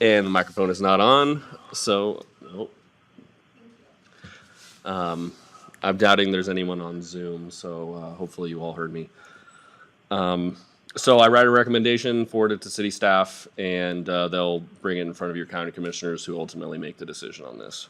And the microphone is not on, so nope. I'm doubting there's anyone on Zoom, so hopefully you all heard me. So I write a recommendation, forward it to city staff, and they'll bring it in front of your county commissioners, who ultimately make the decision on this.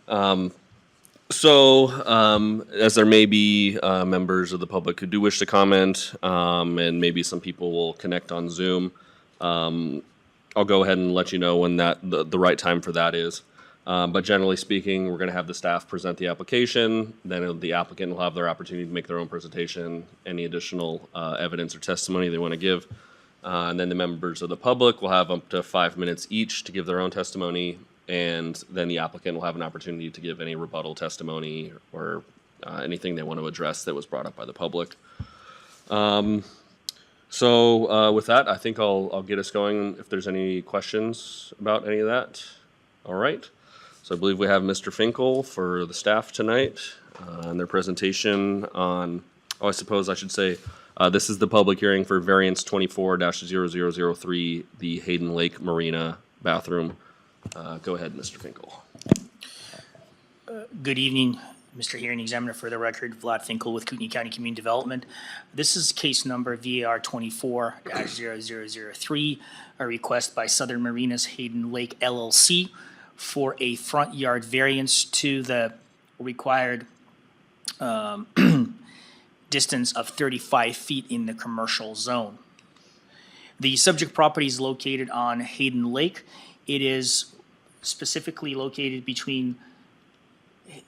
As there may be members of the public who do wish to comment, and maybe some people will connect on Zoom, I'll go ahead and let you know when the right time for that is. But generally speaking, we're going to have the staff present the application. Then the applicant will have their opportunity to make their own presentation, any additional evidence or testimony they want to give. And then the members of the public will have up to 5 minutes each to give their own testimony. And then the applicant will have an opportunity to give any rebuttal testimony or anything they want to address that was brought up by the public. With that, I think I'll get us going if there's any questions about any of that. All right. So I believe we have Mr. Finkel for the staff tonight and their presentation on, I suppose I should say, this is the public hearing for variance 24-0003, the Hayden Lake Marina bathroom. Go ahead, Mr. Finkel. Good evening, Mr. Hearing Examiner. For the record, Vlad Finkel with Kootenai County Community Development. This is case number VAR 24-0003, a request by Southern Marinas Hayden Lake LLC for a front yard variance to the required distance of 35 feet in the commercial zone. The subject property is located on Hayden Lake. It is specifically located between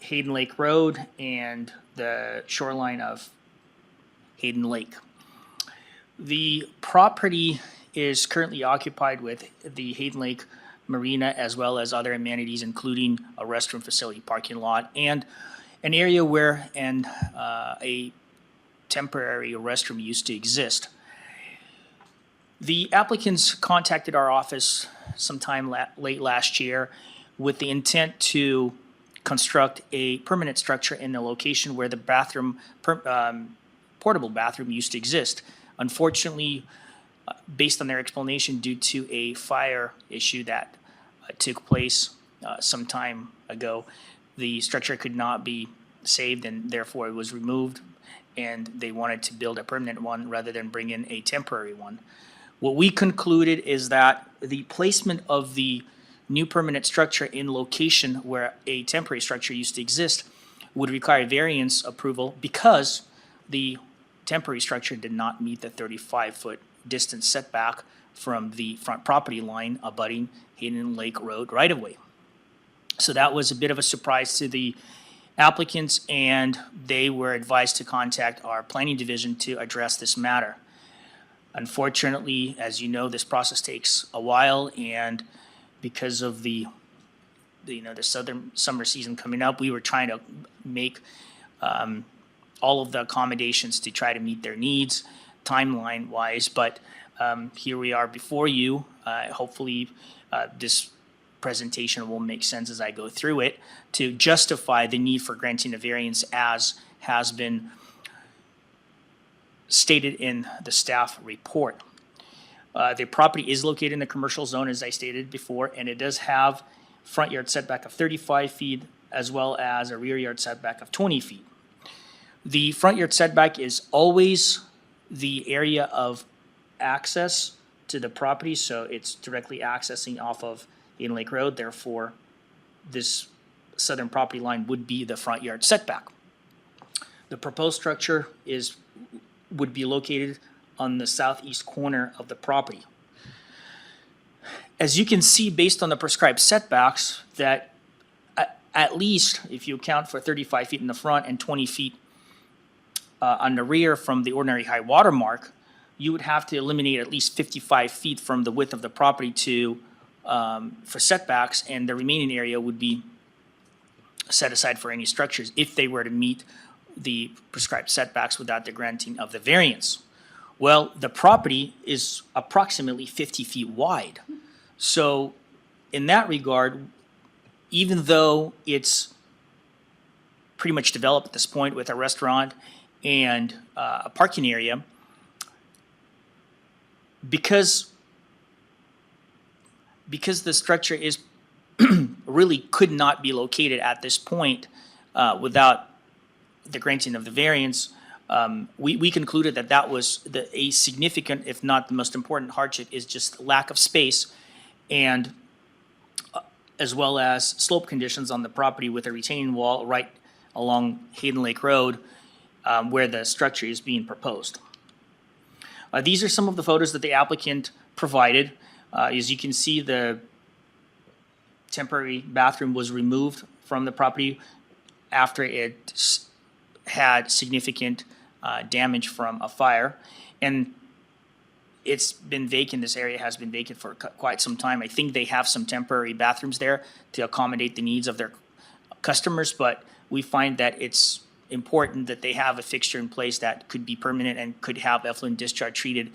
Hayden Lake Road and the shoreline of Hayden Lake. The property is currently occupied with the Hayden Lake Marina as well as other amenities, including a restroom facility, parking lot, and an area where a temporary restroom used to exist. The applicants contacted our office sometime late last year with the intent to construct a permanent structure in the location where the portable bathroom used to exist. Unfortunately, based on their explanation, due to a fire issue that took place some time ago, the structure could not be saved and therefore it was removed, and they wanted to build a permanent one rather than bring in a temporary one. What we concluded is that the placement of the new permanent structure in location where a temporary structure used to exist would require variance approval because the temporary structure did not meet the 35-foot distance setback from the front property line abutting Hayden Lake Road right-of-way. So that was a bit of a surprise to the applicants, and they were advised to contact our planning division to address this matter. Unfortunately, as you know, this process takes a while, and because of the southern summer season coming up, we were trying to make all of the accommodations to try to meet their needs timeline wise, but here we are before you. Hopefully this presentation will make sense as I go through it to justify the need for granting a variance as has been stated in the staff report. The property is located in the commercial zone, as I stated before, and it does have front yard setback of 35 feet as well as a rear yard setback of 20 feet. The front yard setback is always the area of access to the property, so it's directly accessing off of Hayden Lake Road. Therefore, this southern property line would be the front yard setback. The proposed structure would be located on the southeast corner of the property. As you can see, based on the prescribed setbacks, that at least if you account for 35 feet in the front and 20 feet on the rear from the ordinary high water mark, you would have to eliminate at least 55 feet from the width of the property for setbacks, and the remaining area would be set aside for any structures if they were to meet the prescribed setbacks without the granting of the variance. Well, the property is approximately 50 feet wide. So in that regard, even though it's pretty much developed at this point with a restaurant and a parking area, because the structure is really could not be located at this point without the granting of the variance, we concluded that that was a significant, if not the most important hardship, is just lack of space, and as well as slope conditions on the property with a retaining wall right along Hayden Lake Road where the structure is being proposed. These are some of the photos that the applicant provided. As you can see, the temporary bathroom was removed from the property after it had significant damage from a fire. And it's been vacant, this area has been vacant for quite some time. I think they have some temporary bathrooms there to accommodate the needs of their customers, but we find that it's important that they have a fixture in place that could be permanent and could have effluent discharge treated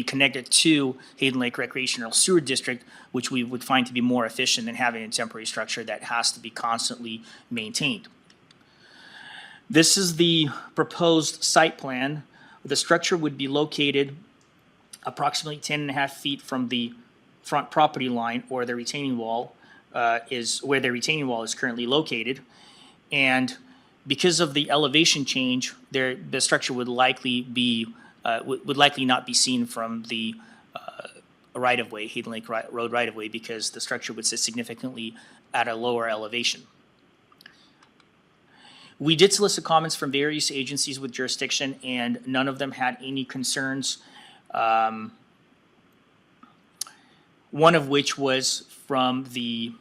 connected to Hayden Lake Recreational Sewer District, which we would find to be more efficient than having a temporary structure that has to be constantly maintained. This is the proposed site plan. The structure would be located approximately 10.5 feet from the front property line, or the retaining wall is where the retaining wall is currently located. And because of the elevation change, the structure would likely be would likely not be seen from the right-of-way, Hayden Lake Road right-of-way, because the structure would sit significantly at a lower elevation. We did solicit comments from various agencies with jurisdiction, and none of them had any concerns. One of which was from the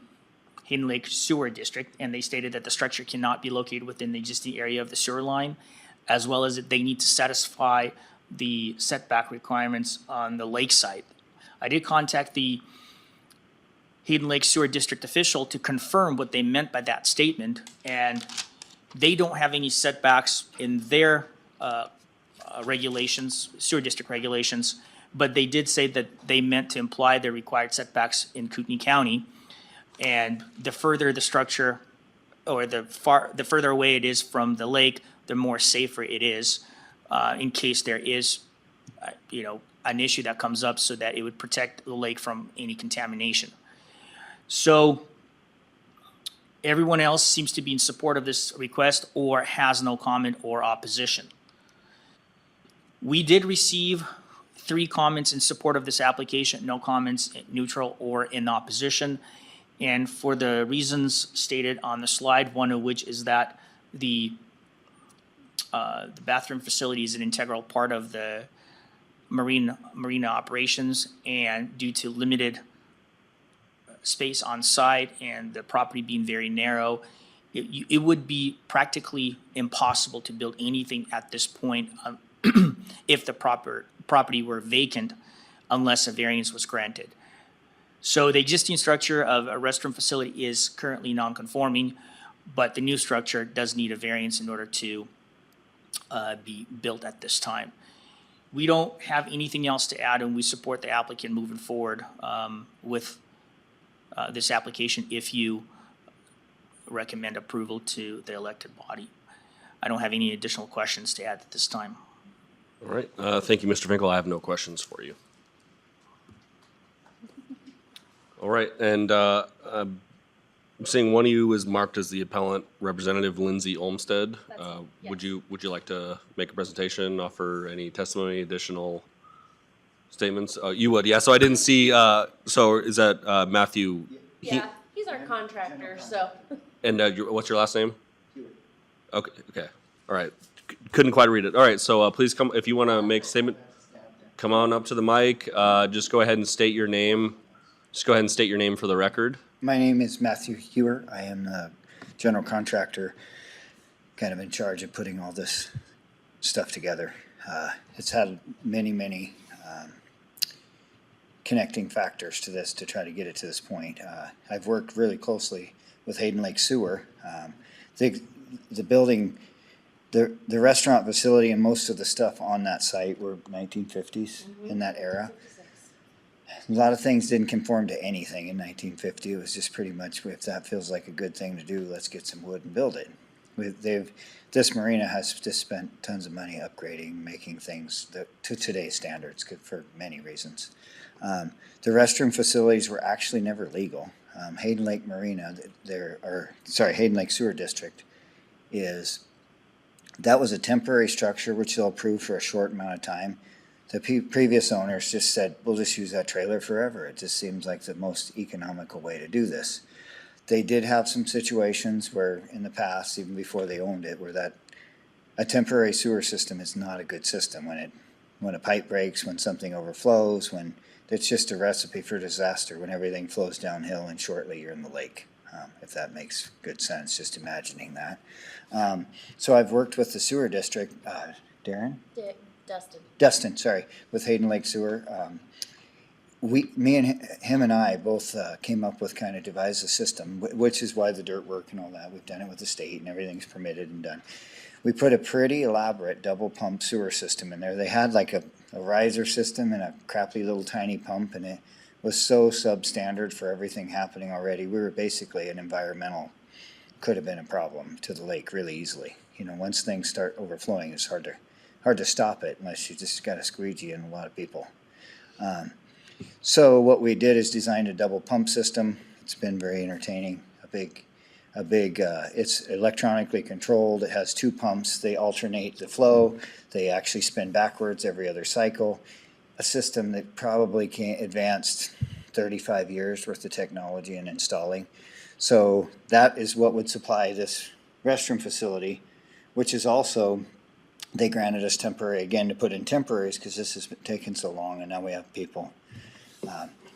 Hayden Lake Sewer District, and they stated that the structure cannot be located within the existing area of the sewer line, as well as that they need to satisfy the setback requirements on the lakeside. I did contact the Hayden Lake Sewer District official to confirm what they meant by that statement, and they don't have any setbacks in their regulations, sewer district regulations, but they did say that they meant to imply the required setbacks in Kootenai County. And the further the structure, or the further away it is from the lake, the more safer it is in case there is, an issue that comes up, so that it would protect the lake from any contamination. So everyone else seems to be in support of this request or has no comment or opposition. We did receive 3 comments in support of this application, no comments neutral or in opposition. And for the reasons stated on the slide, one of which is that the bathroom facility is an integral part of the marina operations, and due to limited space on site and the property being very narrow, it would be practically impossible to build anything at this point if the property were vacant unless a variance was granted. So the existing structure of a restroom facility is currently non-conforming, but the new structure does need a variance in order to be built at this time. We don't have anything else to add, and we support the applicant moving forward with this application if you recommend approval to the elected body. I don't have any additional questions to add at this time. All right. Thank you, Mr. Finkel. I have no questions for you. All right. And I'm seeing one of you is marked as the appellant, Representative Lindsay Olmsted. Yes. Would you like to make a presentation, offer any testimony, additional statements? You would, yeah. So I didn't see. So is that Matthew? Yeah, he's our contractor, so. And what's your last name? Okay. Okay. All right. Couldn't quite read it. All right. So please come if you want to make a statement. Come on up to the mic. Just go ahead and state your name. Just go ahead and state your name for the record. My name is Matthew Hewer. I am the general contractor, kind of in charge of putting all this stuff together. It's had many connecting factors to this to try to get it to this point. I've worked really closely with Hayden Lake Sewer. The building, the restaurant facility and most of the stuff on that site were 1950s in that era. A lot of things didn't conform to anything in 1950. It was just pretty much, if that feels like a good thing to do, let's get some wood and build it. This marina has just spent tons of money upgrading, making things to today's standards for many reasons. The restroom facilities were actually never legal. Hayden Lake Marina, Hayden Lake Sewer District that was a temporary structure which they'll approve for a short amount of time. The previous owners just said, we'll just use that trailer forever. It just seems like the most economical way to do this. They did have some situations where in the past, even before they owned it, where that a temporary sewer system is not a good system. When a pipe breaks, when something overflows, when it's just a recipe for disaster, when everything flows downhill and shortly you're in the lake. If that makes good sense, just imagining that. So I've worked with the sewer district, Darren? Dustin, sorry, with Hayden Lake Sewer. Him and I both came up with kind of devised a system, which is why the dirt work and all that, we've done it with the state and everything's permitted and done. We put a pretty elaborate double pump sewer system in there. They had like a riser system and a crappy little tiny pump, and it was so substandard for everything happening already. We were basically could have been a problem to the lake really easily. Once things start overflowing, it's hard to stop it unless you just got a squeegee and a lot of people. So what we did is designed a double pump system. It's been very entertaining. It's electronically controlled. It has two pumps. They alternate the flow. They actually spin backwards every other cycle. A system that probably advanced 35 years worth of technology and installing. So that is what would supply this restroom facility, which is also, they granted us temporary, again, to put in temporaries because this has taken so long and now we have people.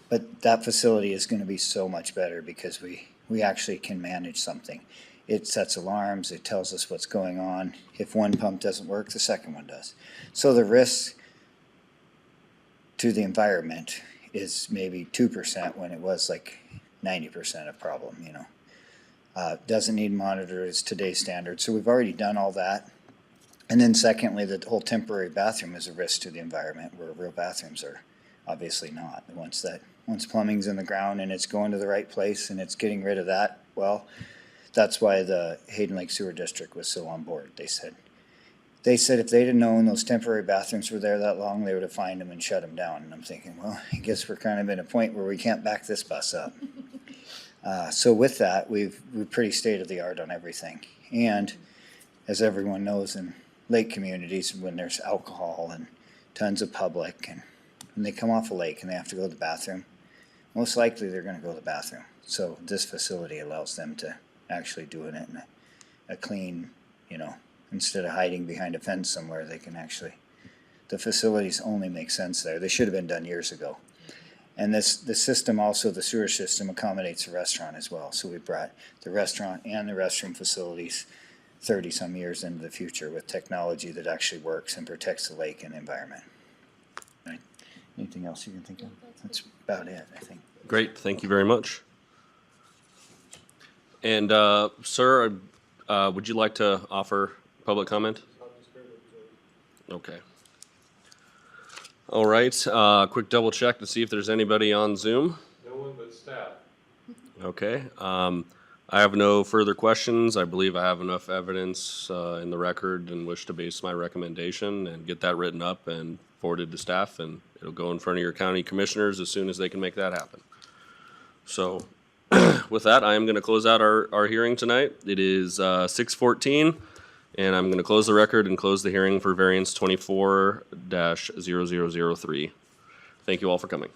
But that facility is going to be so much better because we actually can manage something. It sets alarms, it tells us what's going on. If one pump doesn't work, the second one does. So the risk to the environment is maybe 2% when it was like 90% a problem, Doesn't need monitored as today's standard. So we've already done all that. And then secondly, the whole temporary bathroom is a risk to the environment where real bathrooms are obviously not. Once plumbing's in the ground and it's going to the right place and it's getting rid of that, well, that's why the Hayden Lake Sewer District was so on board. They said if they'd have known those temporary bathrooms were there that long, they would have fined them and shut them down. And I'm thinking, well, I guess we're kind of in a point where we can't back this bus up. So with that, we're pretty state of the art on everything. And as everyone knows in lake communities, when there's alcohol and tons of public and when they come off a lake and they have to go to the bathroom, most likely they're going to go to the bathroom. So this facility allows them to actually do it in a clean, instead of hiding behind a fence somewhere, they can actually, the facilities only make sense there. They should have been done years ago. And the system also, the sewer system accommodates the restaurant as well. So we brought the restaurant and the restroom facilities 30 some years into the future with technology that actually works and protects the lake and the environment. Right. Anything else you can think of? That's about it, I think. Great, thank you very much. And sir, would you like to offer public comment? Okay. All right, quick double check to see if there's anybody on Zoom. No one but staff. Okay, I have no further questions. I believe I have enough evidence in the record and wish to base my recommendation and get that written up and forwarded to staff, and it'll go in front of your county commissioners as soon as they can make that happen. So with that, I am going to close out our hearing tonight. It is 6:14, and I'm going to close the record and close the hearing for variance 24-0003. Thank you all for coming.